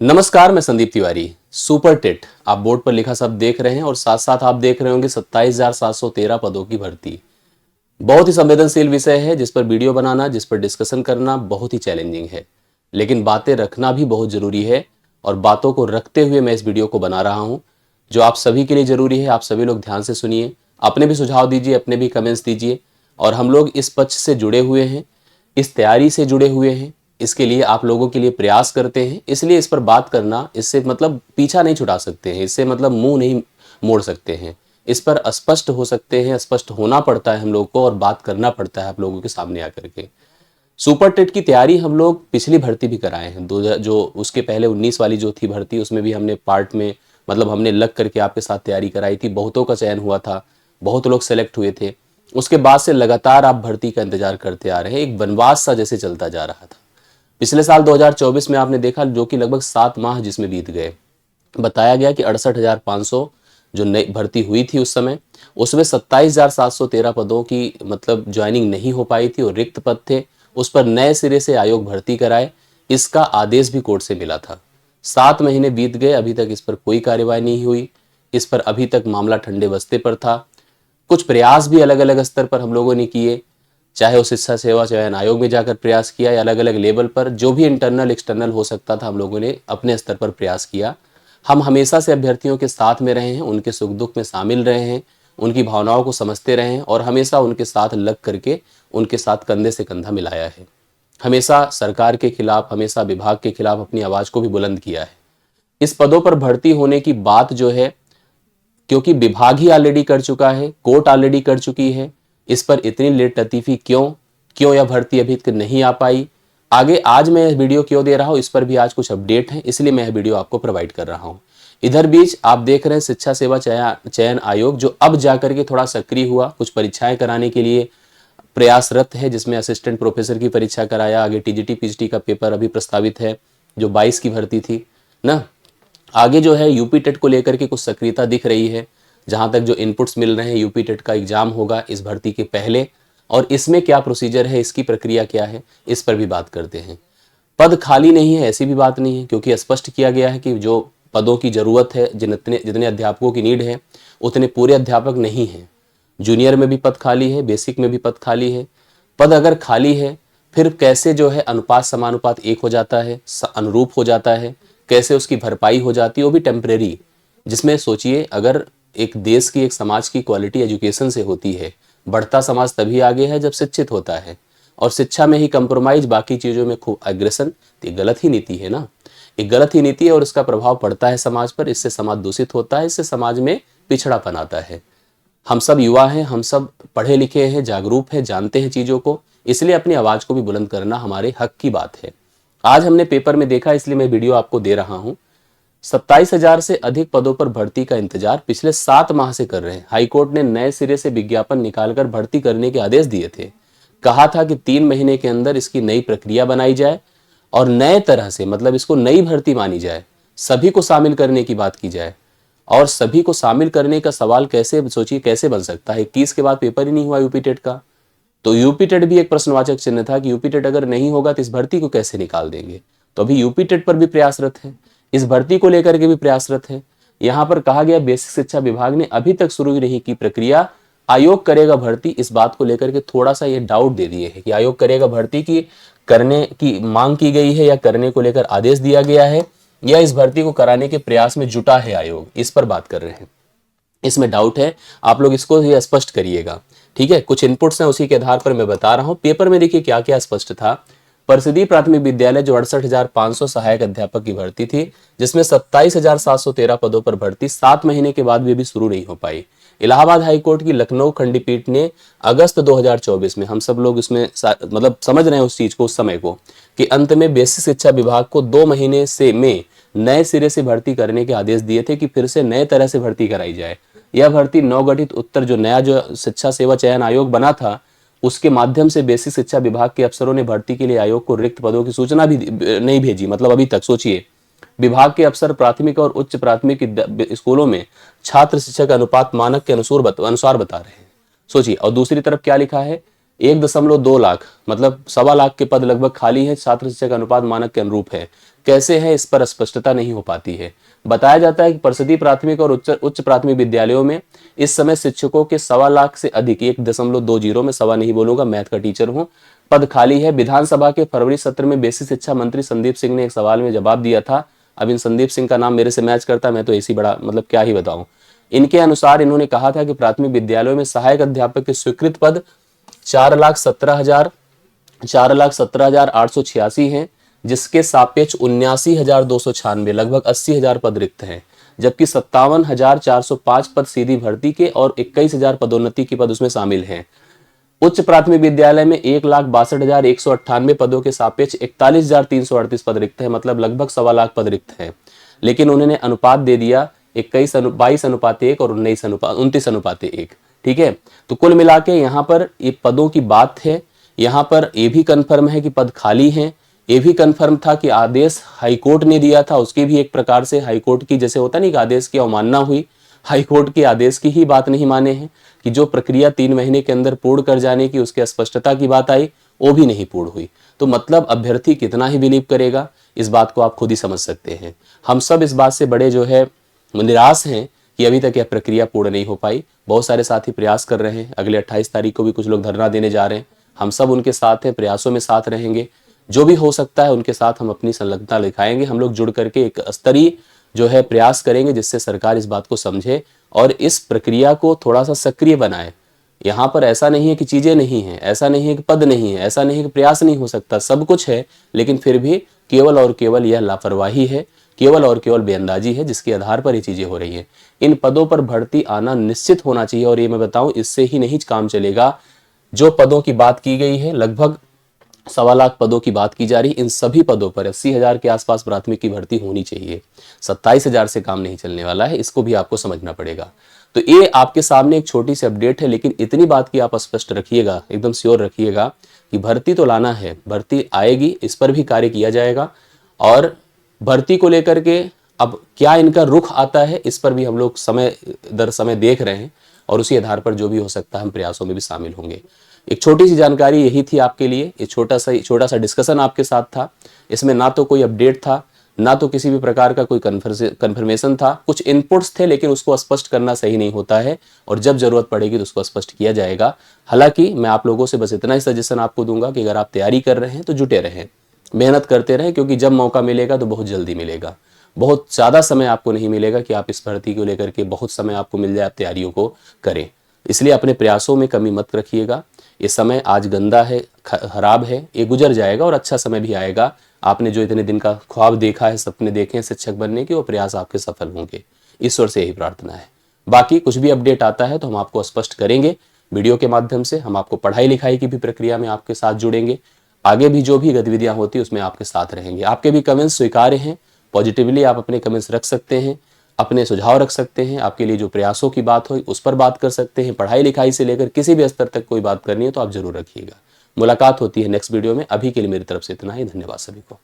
नमस्कार, मैं Sandeep Tiwari. Super TET आप बोर्ड पर लिखा शब्द देख रहे हैं और साथ साथ आप देख रहे होंगे 27,713 पदों की भर्ती। बहुत ही संवेदनशील विषय है जिस पर वीडियो बनाना, जिस पर डिस्कशन करना बहुत ही चैलेंजिंग है, लेकिन बातें रखना भी बहुत जरूरी है। और बातों को रखते हुए मैं इस वीडियो को बना रहा हूं जो आप सभी के लिए जरूरी है। आप सभी लोग ध्यान से सुनिए, अपने भी सुझाव दीजिए, अपने भी कमेंट्स दीजिए। और हम लोग इस पक्ष से जुड़े हुए हैं, इस तैयारी से जुड़े हुए हैं, इसके लिए आप लोगों के लिए प्रयास करते हैं। इसलिए इस पर बात करना, इससे मतलब पीछा नहीं छुड़ा सकते हैं, इससे मतलब मुंह नहीं मोड़ सकते हैं। इस पर स्पष्ट हो सकते हैं, स्पष्ट होना पड़ता है हम लोग को और बात करना पड़ता है आप लोगों के सामने आकर के। सुपर टेट की तैयारी हम लोग पिछली भर्ती भी कराए हैं, जो उसके पहले 19 वाली जो थी भर्ती, उसमें भी हमने पार्ट में मतलब हमने लग करके आपके साथ तैयारी कराई थी। बहुतों का चयन हुआ था, बहुत लोग सेलेक्ट हुए थे। उसके बाद से लगातार आप भर्ती का इंतजार करते आ रहे हैं, एक वनवास सा जैसे चलता जा रहा था। पिछले साल 2024 में आपने देखा, जो कि लगभग 7 माह जिसमें बीत गए। बताया गया कि 68,500 जो नई भर्ती हुई थी उस समय, उसमें 27,713 पदों की मतलब ज्वाइनिंग नहीं हो पाई थी और रिक्त पद थे। उस पर नए सिरे से आयोग भर्ती कराए, इसका आदेश भी कोर्ट से मिला था। 7 महीने बीत गए, अभी तक इस पर कोई कार्यवाही नहीं हुई। इस पर अभी तक मामला ठंडे बस्ते पर था। कुछ प्रयास भी अलग अलग स्तर पर हम लोगों ने किए, चाहे वो शिक्षा सेवा चयन आयोग में जाकर प्रयास किया या अलग अलग लेवल पर जो भी इंटरनल एक्सटर्नल हो सकता था, हम लोगों ने अपने स्तर पर प्रयास किया। हम हमेशा से अभ्यर्थियों के साथ में रहे हैं, उनके सुख दुख में शामिल रहे हैं, उनकी भावनाओं को समझते रहे हैं और हमेशा उनके साथ लग करके उनके साथ कंधे से कंधा मिलाया है। हमेशा सरकार के खिलाफ, हमेशा विभाग के खिलाफ अपनी आवाज को भी बुलंद किया है। इस पदों पर भर्ती होने की बात जो है, क्योंकि विभाग ही ऑलरेडी कर चुका है, कोर्ट ऑलरेडी कर चुकी है, इस पर इतनी लेट लतीफी क्यों यह भर्ती अभी तक नहीं आ पाई। आगे आज मैं यह वीडियो क्यों दे रहा हूं, इस पर भी आज कुछ अपडेट है, इसलिए मैं यह वीडियो आपको प्रोवाइड कर रहा हूं। इधर बीच आप देख रहे हैं शिक्षा सेवा चयन आयोग जो अब जाकर के थोड़ा सक्रिय हुआ, कुछ परीक्षाएं कराने के लिए प्रयासरत है, जिसमें असिस्टेंट प्रोफेसर की परीक्षा कराया। आगे टीजीटी पीजीटी का पेपर अभी प्रस्तावित है, जो 22 की भर्ती थी ना। आगे जो है यूपी टेट को लेकर के कुछ सक्रियता दिख रही है। जहां तक जो इनपुट्स मिल रहे हैं, यूपी टेट का एग्जाम होगा इस भर्ती के पहले, और इसमें क्या प्रोसीजर है, इसकी प्रक्रिया क्या है, इस पर भी बात करते हैं। पद खाली नहीं है ऐसी भी बात नहीं है, क्योंकि स्पष्ट किया गया है कि जो पदों की जरूरत है, जितने अध्यापकों की नीड है, उतने पूरे अध्यापक नहीं है। जूनियर में भी पद खाली है, बेसिक में भी पद खाली है। पद अगर खाली है, फिर कैसे जो है अनुपात समानुपात एक हो जाता है, अनुरूप हो जाता है, कैसे उसकी भरपाई हो जाती है, वो भी टेम्परेरी। जिसमें सोचिए, अगर एक देश की, एक समाज की क्वालिटी एजुकेशन से होती है। बढ़ता समाज तभी आगे है जब शिक्षित होता है, और शिक्षा में ही कंप्रोमाइज, बाकी चीजों में खूब एग्रेशन, तो ये गलत ही नीति है ना। एक गलत ही नीति है और इसका प्रभाव पड़ता है समाज पर। इससे समाज दूषित होता है, इससे समाज में पिछड़ापन आता है। हम सब युवा हैं, हम सब पढ़े लिखे हैं, जागरूक हैं, जानते हैं चीजों को, इसलिए अपनी आवाज को भी बुलंद करना हमारे हक की बात है। आज हमने पेपर में देखा, इसलिए मैं वीडियो आपको दे रहा हूं। 27,000 से अधिक पदों पर भर्ती का इंतजार पिछले 7 माह से कर रहे हैं। हाईकोर्ट ने नए सिरे से विज्ञापन निकालकर भर्ती करने के आदेश दिए थे। कहा था कि 3 महीने के अंदर इसकी नई प्रक्रिया बनाई जाए और नए तरह से, मतलब इसको नई भर्ती मानी जाए, सभी को शामिल करने की बात की जाए। और सभी को शामिल करने का सवाल कैसे, सोचिए कैसे बन सकता है। 21 के बाद पेपर ही नहीं हुआ यूपी टेट का, तो यूपी टेट भी एक प्रश्नवाचक चिन्ह था कि यूपी टेट अगर नहीं होगा तो इस भर्ती को कैसे निकाल देंगे। तो अभी यूपी टेट पर भी प्रयासरत है, इस भर्ती को लेकर के भी प्रयासरत है। यहां पर कहा गया बेसिक शिक्षा विभाग ने अभी तक शुरू ही नहीं की प्रक्रिया, आयोग करेगा भर्ती। इस बात को लेकर के थोड़ा सा ये डाउट दे दिए है कि आयोग करेगा भर्ती की, करने की मांग की गई है या करने को लेकर आदेश दिया गया है, या इस भर्ती को कराने के प्रयास में जुटा है आयोग, इस पर बात कर रहे हैं। इसमें डाउट है, आप लोग इसको ही स्पष्ट करिएगा, ठीक है। कुछ इनपुट्स हैं, उसी के आधार पर मैं बता रहा हूं। पेपर में देखिए क्या क्या स्पष्ट था। परिषदीय प्राथमिक विद्यालय जो 68,500 सहायक अध्यापक की भर्ती थी, जिसमें 27,713 पदों पर भर्ती 7 महीने के बाद भी शुरू नहीं हो पाई। इलाहाबाद हाईकोर्ट की लखनऊ खंडपीठ ने अगस्त 2024 में, हम सब लोग इसमें मतलब समझ रहे हैं उस चीज को, उस समय को, कि अंत में बेसिक शिक्षा विभाग को 2 महीने से में नए सिरे से भर्ती करने के आदेश दिए थे कि फिर से नए तरह से भर्ती कराई जाए। यह भर्ती नवगठित उत्तर जो नया जो शिक्षा सेवा चयन आयोग बना था, उसके माध्यम से बेसिक शिक्षा विभाग के अफसरों ने भर्ती के लिए आयोग को रिक्त पदों की सूचना भी नहीं भेजी। मतलब अभी तक सोचिए, विभाग के अफसर प्राथमिक और उच्च प्राथमिक स्कूलों में छात्र शिक्षक अनुपात मानक के अनुसार बता रहे हैं। सोचिए, और दूसरी तरफ क्या लिखा है, 1.2 लाख मतलब 1.25 लाख के पद लगभग खाली है, छात्र शिक्षक अनुपात मानक के अनुरूप है। कैसे हैं इस पर स्पष्टता नहीं हो पाती है। बताया जाता है कि परिषदीय प्राथमिक और उच्च प्राथमिक विद्यालयों में इस समय शिक्षकों के 1.25 लाख से अधिक, 1.20 में सवा नहीं बोलूंगा, मैथ का टीचर हूं, पद खाली है। विधानसभा के फरवरी सत्र में बेसिक शिक्षा मंत्री संदीप सिंह ने एक सवाल में जवाब दिया था। अब इन संदीप सिंह का नाम मेरे से मैच करता, मैं तो ऐसी बड़ा मतलब क्या ही बताऊं। इनके अनुसार इन्होंने कहा था कि प्राथमिक विद्यालयों में सहायक अध्यापक के स्वीकृत पद 4,17,886 हैं, जिसके सापेक्ष 79,296 लगभग 80,000 पद रिक्त हैं, जबकि 57,405 पद सीधी भर्ती के और 21,000 पदोन्नति के पद उसमें शामिल हैं। उच्च प्राथमिक विद्यालय में 1,62,198 पदों के सापेक्ष 41,338 पद रिक्त है, मतलब लगभग 1.25 लाख पद रिक्त है। लेकिन उन्होंने अनुपात दे दिया 22:1 और 29:1। ठीक है, तो कुल मिला के यहाँ पर ये पदों की बात है। यहाँ पर ये भी कन्फर्म है कि पद खाली हैं। ये भी कन्फर्म था कि आदेश हाईकोर्ट ने दिया था, उसकी भी एक प्रकार से हाईकोर्ट की जैसे होता नहीं कि आदेश की अवमानना हुई, हाईकोर्ट के आदेश की ही बात नहीं माने हैं कि जो प्रक्रिया 3 महीने के अंदर पूर्ण कर जाने की उसके स्पष्टता की बात आई, वो भी नहीं पूर्ण हुई। तो मतलब अभ्यर्थी कितना ही बिलीव करेगा, इस बात को आप खुद ही समझ सकते हैं। हम सब इस बात से बड़े जो है निराश हैं कि अभी तक यह प्रक्रिया पूर्ण नहीं हो पाई। बहुत सारे साथी प्रयास कर रहे हैं, अगले 28 तारीख को भी कुछ लोग धरना देने जा रहे हैं। हम सब उनके साथ हैं, प्रयासों में साथ रहेंगे, जो भी हो सकता है उनके साथ हम अपनी संलग्नता दिखाएंगे। हम लोग जुड़ करके एक स्तरीय जो है प्रयास करेंगे जिससे सरकार इस बात को समझे और इस प्रक्रिया को थोड़ा सा सक्रिय बनाए। यहाँ पर ऐसा नहीं है कि चीजें नहीं हैं, ऐसा नहीं है कि पद नहीं है, ऐसा नहीं है कि प्रयास नहीं हो सकता, सब कुछ है, लेकिन फिर भी केवल और केवल यह लापरवाही है, केवल और केवल बेअंदाजी है जिसके आधार पर ये चीजें हो रही हैं। इन पदों पर भर्ती आना निश्चित होना चाहिए और ये मैं बताऊं, इससे ही नहीं काम चलेगा। जो पदों की बात की गई है, लगभग 1.25 लाख पदों की बात की जा रही, इन सभी पदों पर 80,000 के आसपास प्राथमिक की भर्ती होनी चाहिए। 27,000 से काम नहीं चलने वाला है, इसको भी आपको समझना पड़ेगा। तो ये आपके सामने एक छोटी सी अपडेट है, लेकिन इतनी बात की आप स्पष्ट रखिएगा, एकदम श्योर रखिएगा कि भर्ती तो लाना है, भर्ती आएगी, इस पर भी कार्य किया जाएगा। और भर्ती को लेकर के अब क्या इनका रुख आता है, इस पर भी हम लोग समय दर समय देख रहे हैं और उसी आधार पर जो भी हो सकता है हम प्रयासों में भी शामिल होंगे। एक छोटी सी जानकारी यही थी आपके लिए, ये छोटा सा डिस्कशन आपके साथ था। इसमें ना तो कोई अपडेट था, ना तो किसी भी प्रकार का कोई कन्फर्मेशन था, कुछ इनपुट्स थे, लेकिन उसको स्पष्ट करना सही नहीं होता है और जब जरूरत पड़ेगी तो उसको स्पष्ट किया जाएगा। हालांकि मैं आप लोगों से बस इतना ही सजेशन आपको दूंगा कि अगर आप तैयारी कर रहे हैं तो जुटे रहें, मेहनत करते रहें, क्योंकि जब मौका मिलेगा तो बहुत जल्दी मिलेगा। बहुत ज़्यादा समय आपको नहीं मिलेगा कि आप इस भर्ती को लेकर के बहुत समय आपको मिल जाए, आप तैयारियों को करें। इसलिए अपने प्रयासों में कमी मत रखिएगा। ये समय आज गंदा है, खराब है, ये गुजर जाएगा और अच्छा समय भी आएगा। आपने जो इतने दिन का ख्वाब देखा है, सपने देखे हैं शिक्षक बनने के, वो प्रयास आपके सफल होंगे। ईश्वर से यही प्रार्थना है। बाकी कुछ भी अपडेट आता है तो हम आपको स्पष्ट करेंगे वीडियो के माध्यम से। हम आपको पढ़ाई लिखाई की भी प्रक्रिया में आपके साथ जुड़ेंगे। आगे भी जो भी गतिविधियां होती है उसमें आपके साथ रहेंगे। आपके भी कमेंट्स स्वीकार्य हैं, पॉजिटिवली आप अपने कमेंट्स रख सकते हैं, अपने सुझाव रख सकते हैं। आपके लिए जो प्रयासों की बात हो उस पर बात कर सकते हैं। पढ़ाई लिखाई से लेकर किसी भी स्तर तक कोई बात करनी है तो आप जरूर रखिएगा। मुलाकात होती है नेक्स्ट वीडियो में। अभी के लिए मेरी तरफ से इतना ही। धन्यवाद सभी को।